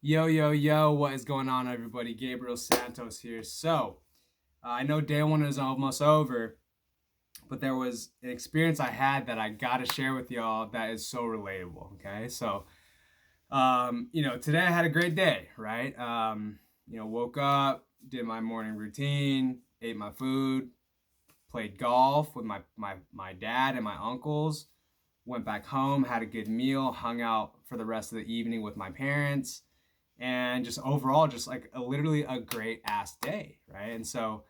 Yo, yo, yo, what is going on, everybody? Gabriel Santos here. I know day one is almost over, but there was an experience I had that I got to share with y'all that is so relatable. Okay. Today I had a great day, right? Woke up, did my morning routine, ate my food, played golf with my dad and my uncles, went back home, had a good meal, hung out for the rest of the evening with my parents, and just overall just like literally a great ass day, right? And so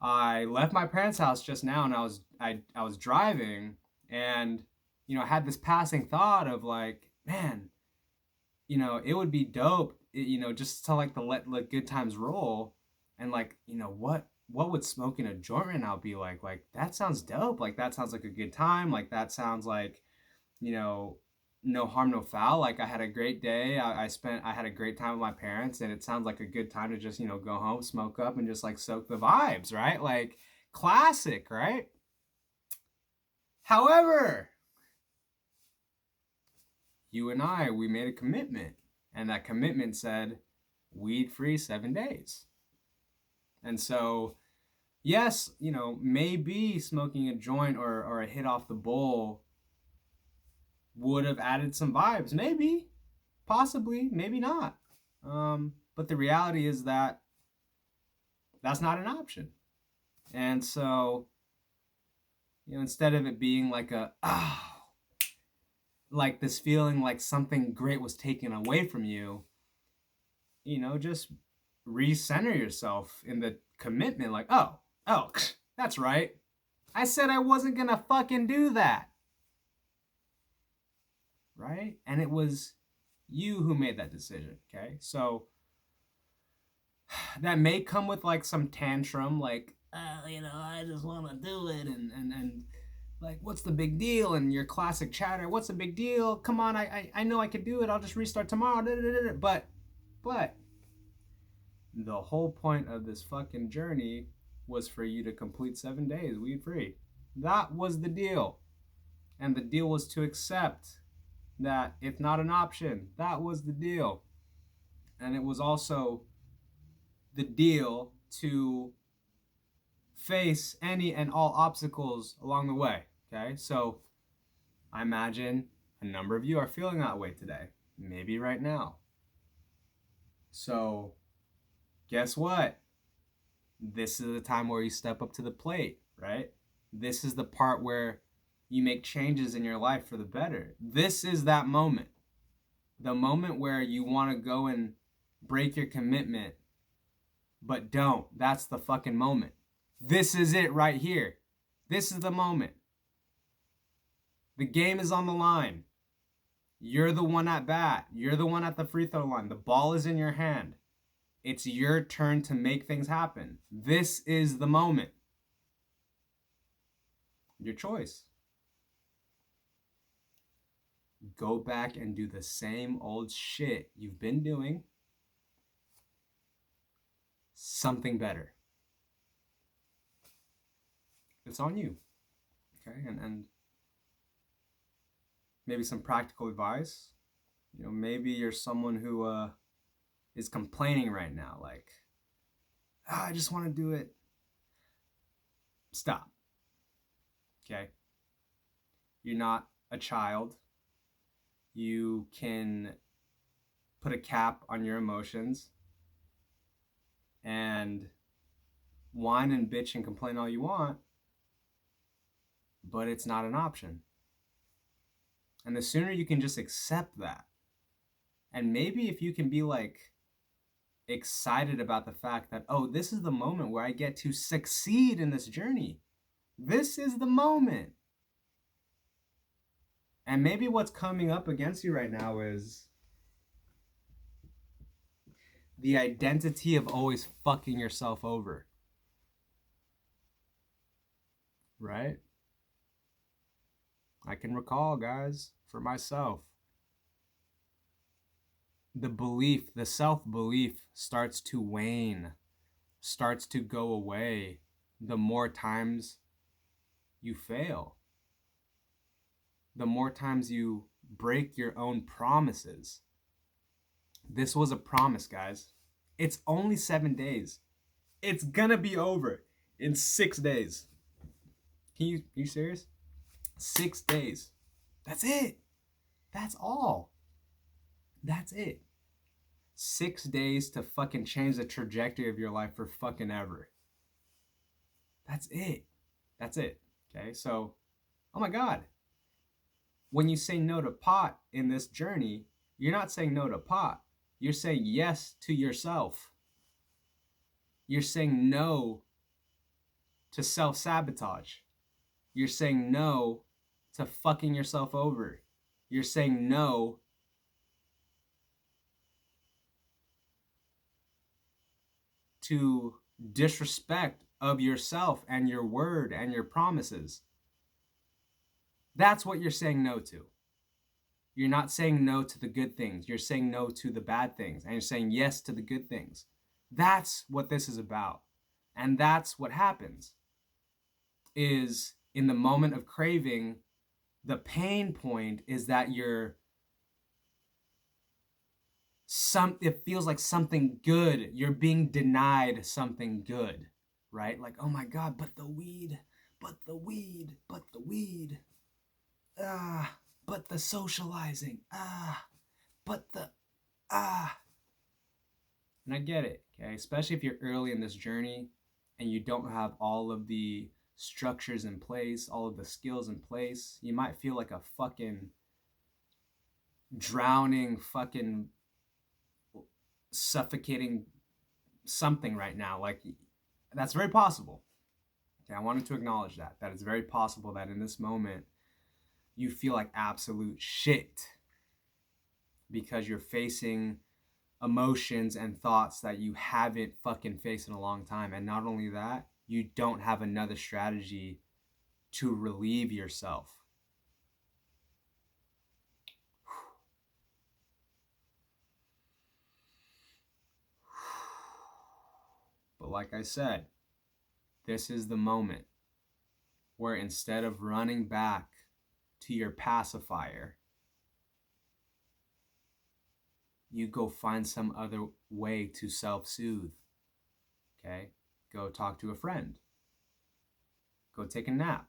I left my parents' house just now, and I was driving, and I had this passing thought of like, man, it would be dope, just to like let good times roll, and like, what would smoking a joint right now be like? Like that sounds dope. Like that sounds like a good time. Like that sounds like, you know, no harm, no foul. Like I had a great day. I had a great time with my parents, and it sounds like a good time to just, go home, smoke up, and just like soak the vibes, right? Like classic, right? However, you and we made a commitment, and that commitment said weed free 7 days. And so, yes, maybe smoking a joint or a hit off the bowl would have added some vibes. Maybe, possibly, maybe not. But the reality is that that's not an option. And so, instead of it being like like this feeling like something great was taken away from you, just recenter yourself in the commitment. Like, oh, that's right. I said I wasn't gonna fucking do that. Right? And it was you who made that decision. Okay. So that may come with like some tantrum, like, I just want to do it, and like, what's the big deal? And your classic chatter, what's the big deal? Come on, I know I could do it. I'll just restart tomorrow. But the whole point of this fucking journey was for you to complete 7 days weed free. That was the deal, and the deal was to accept that it's not an option. That was the deal, and it was also the deal to face any and all obstacles along the way. Okay, so I imagine a number of you are feeling that way today, maybe right now. So, guess what? This is the time where you step up to the plate, right? This is the part where you make changes in your life for the better. This is that moment. The moment where you want to go and break your commitment, but don't. That's the fucking moment. This is it right here. This is the moment. The game is on the line. You're the one at bat. You're the one at the free throw line. The ball is in your hand. It's your turn to make things happen. This is the moment. Your choice. Go back and do the same old shit you've been doing. Something better. It's on you. Okay? And maybe some practical advice. Maybe you're someone who is complaining right now, like, I just want to do it. Stop. Okay? You're not a child. You can put a cap on your emotions and whine and bitch and complain all you want, but it's not an option. And the sooner you can just accept that, and maybe if you can be like excited about the fact that, oh, this is the moment where I get to succeed in this journey. This is the moment. And maybe what's coming up against you right now is the identity of always fucking yourself over. Right? I can recall, guys, for myself, the self-belief starts to wane, starts to go away the more times you fail, the more times you break your own promises, This was a promise, guys. It's only 7 days. It's gonna be over in 6 days. You serious? 6 days. That's it. That's all. That's it. 6 days to fucking change the trajectory of your life for fucking ever. That's it. That's it. Okay, so, oh my God. When you say no to pot in this journey, you're not saying no to pot. You're saying yes to yourself. You're saying no to self-sabotage. You're saying no to fucking yourself over. You're saying no to disrespect of yourself and your word and your promises. That's what you're saying no to. You're not saying no to the good things. You're saying no to the bad things. And you're saying yes to the good things. That's what this is about. And that's what happens. Is in the moment of craving, the pain point is that it feels like something good. You're being denied something good, right? Like, oh my God, but the weed, but the weed, but the weed. But the socializing. But the, And I get it, okay? Especially if you're early in this journey and you don't have all of the structures in place, all of the skills in place. You might feel like a fucking drowning, fucking suffocating something right now. Like, that's very possible. Okay, I wanted to acknowledge that it's very possible that in this moment you feel like absolute shit because you're facing emotions and thoughts that you haven't fucking faced in a long time. And not only that, you don't have another strategy to relieve yourself. But like I said, this is the moment where instead of running back to your pacifier, you go find some other way to self-soothe. Okay? Go talk to a friend. Go take a nap.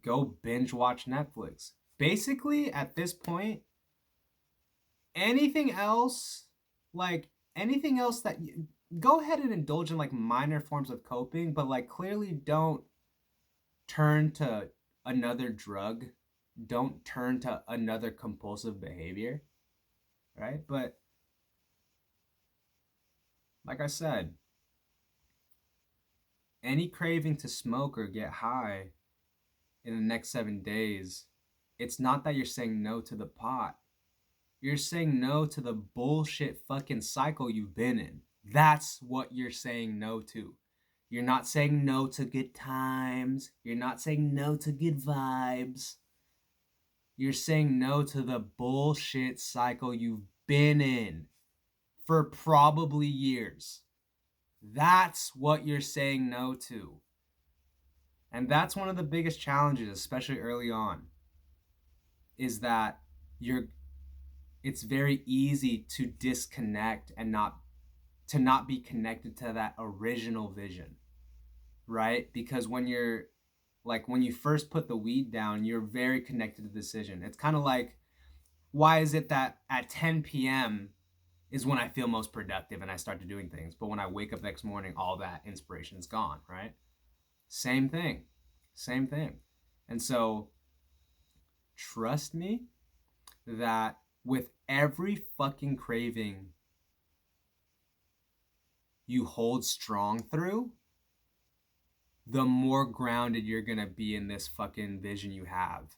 Go binge watch Netflix. Basically, at this point, anything else that you go ahead and indulge in like minor forms of coping, but like clearly don't turn to another drug. Don't turn to another compulsive behavior. Right? But like I said, any craving to smoke or get high in the next 7 days, it's not that you're saying no to the pot. You're saying no to the bullshit fucking cycle you've been in. That's what you're saying no to. You're not saying no to good times. You're not saying no to good vibes. You're saying no to the bullshit cycle you've been in for probably years. That's what you're saying no to. And that's one of the biggest challenges, especially early on, is that it's very easy to disconnect and not be connected to that original vision, right? Because when you first put the weed down, you're very connected to the decision. It's kind of like, why is it that at 10 p.m. is when I feel most productive and I start to doing things, but when I wake up next morning, all that inspiration is gone, right? Same thing. And so trust me that with every fucking craving you hold strong through, the more grounded you're gonna be in this fucking vision you have.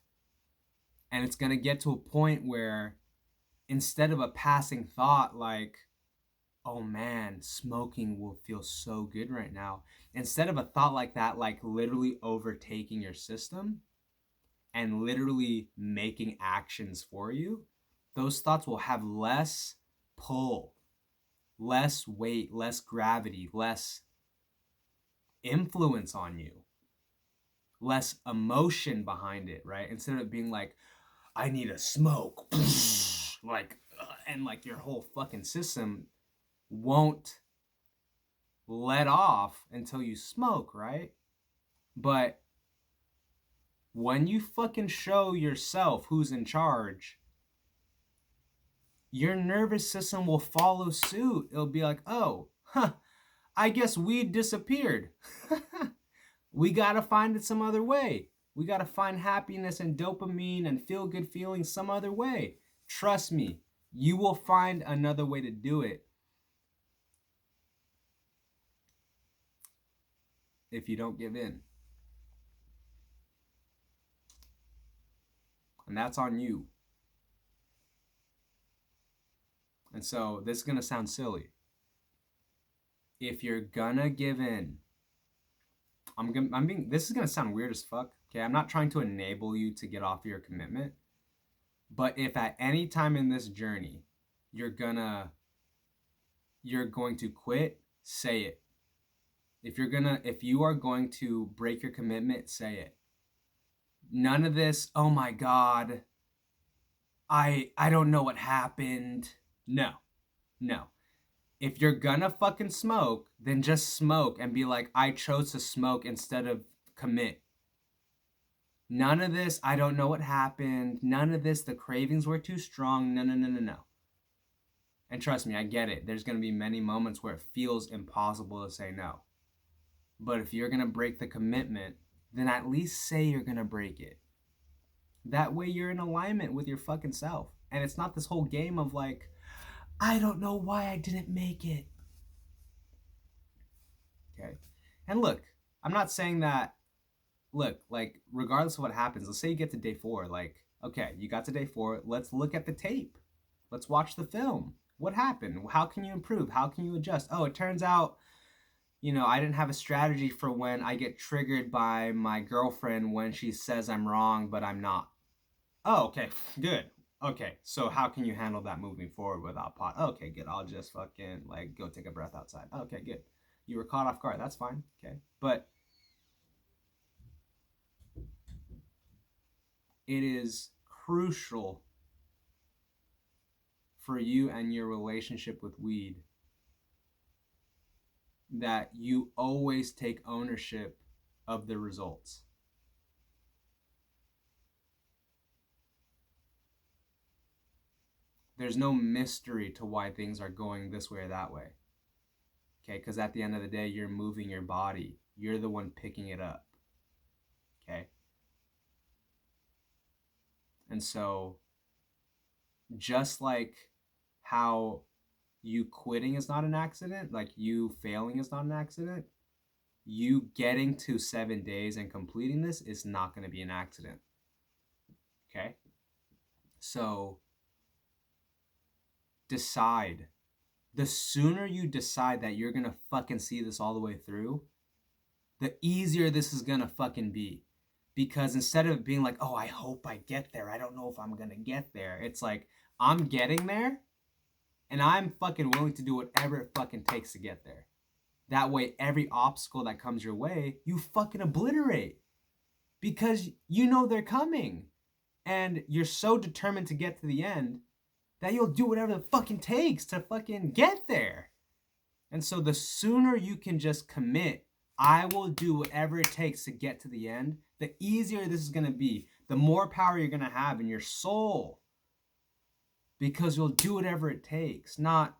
And it's gonna get to a point where instead of a passing thought like, oh man, smoking will feel so good right now, instead of a thought like that, like literally overtaking your system and literally making actions for you, those thoughts will have less pull, less weight, less gravity, less influence on you, less emotion behind it, right? Instead of it being like, I need a smoke, like and like your whole fucking system won't let off until you smoke, right? But when you fucking show yourself who's in charge, your nervous system will follow suit. It'll be like, oh, huh, I guess weed disappeared. We gotta find it some other way. We gotta find happiness and dopamine and feel good feelings some other way. Trust me, you will find another way to do it if you don't give in. And that's on you. And so this is gonna sound silly. If you're gonna give in, this is gonna sound weird as fuck. Okay, I'm not trying to enable you to get off your commitment, but if at any time in this journey you're going to quit, say it. If you are going to break your commitment, say it. None of this, oh my God, I don't know what happened. No. If you're gonna fucking smoke, then just smoke and be like, I chose to smoke instead of commit. None of this, I don't know what happened. None of this, the cravings were too strong. No. And trust me, I get it. There's going to be many moments where it feels impossible to say no. But if you're going to break the commitment, then at least say you're going to break it. That way you're in alignment with your fucking self. And it's not this whole game of like, I don't know why I didn't make it. Okay. And look, I'm not saying that, look, like, regardless of what happens, let's say you get to day 4, like, okay, you got to day 4, let's look at the tape. Let's watch the film. What happened? How can you improve? How can you adjust? Oh, it turns out, I didn't have a strategy for when I get triggered by my girlfriend when she says I'm wrong, but I'm not. Oh, okay, good. Okay, so how can you handle that moving forward without pot? Okay, good. I'll just fucking, like, go take a breath outside. Okay, good. You were caught off guard. That's fine. Okay. But it is crucial for you and your relationship with weed that you always take ownership of the results. There's no mystery to why things are going this way or that way. Okay, because at the end of the day, you're moving your body. You're the one picking it up. Okay? And so, just like how you quitting is not an accident, like you failing is not an accident, you getting to 7 days and completing this is not going to be an accident. Okay? So, decide. The sooner you decide that you're going to fucking see this all the way through, the easier this is going to fucking be. Because instead of being like, oh, I hope I get there, I don't know if I'm going to get there. It's like, I'm getting there, and I'm fucking willing to do whatever it fucking takes to get there. That way, every obstacle that comes your way, you fucking obliterate. Because you know they're coming. And you're so determined to get to the end that you'll do whatever the fucking takes to fucking get there. And so the sooner you can just commit, I will do whatever it takes to get to the end, the easier this is going to be. The more power you're going to have in your soul. Because you'll do whatever it takes. Not,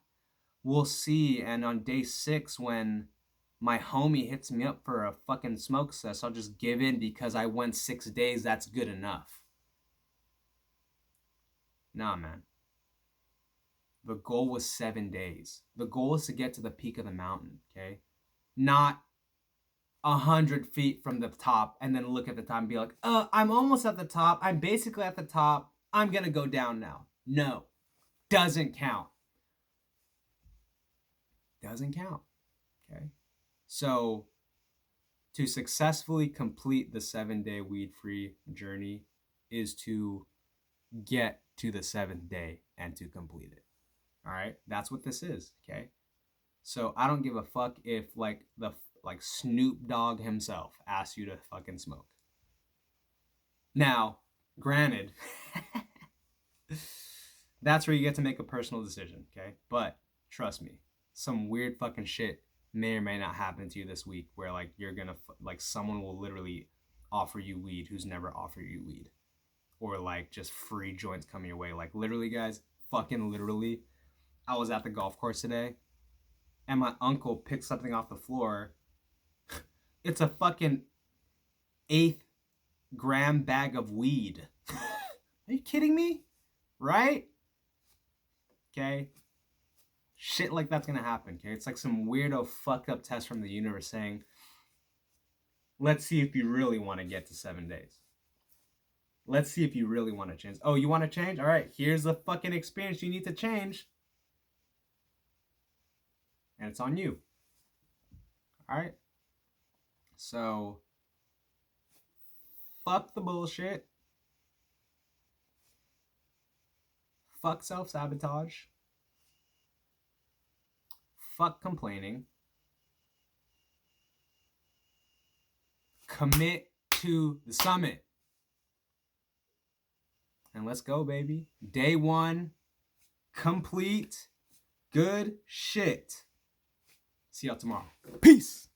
we'll see, and on day 6 when my homie hits me up for a fucking smoke cess, I'll just give in because I went 6 days, that's good enough. Nah, man. The goal was 7 days. The goal is to get to the peak of the mountain, okay? Not 100 feet from the top and then look at the top and be like, I'm almost at the top. I'm basically at the top. I'm going to go down now. No. Doesn't count. Doesn't count, okay? So, to successfully complete the 7-day weed-free journey is to get to the 7th day and to complete it. All right, that's what this is. Okay, so I don't give a fuck if like Snoop Dogg himself asks you to fucking smoke. Now, granted, That's where you get to make a personal decision, okay? But trust me, some weird fucking shit may or may not happen to you this week where like you're gonna like someone will literally offer you weed who's never offered you weed, or like just free joints coming your way. Like literally, guys, fucking literally, I was at the golf course today and my uncle picked something off the floor. It's a fucking 8 gram bag of weed. Are you kidding me? Right? Okay. Shit like that's gonna happen, okay? It's like some weirdo fucked up test from the universe saying, let's see if you really want to get to 7 days. Let's see if you really want to change. Oh, you want to change? All right, here's the fucking experience you need to change. And it's on you. All right? So, fuck the bullshit. Fuck self-sabotage. Fuck complaining. Commit to the summit. And let's go, baby. Day 1, complete. Good shit. See y'all tomorrow. Peace.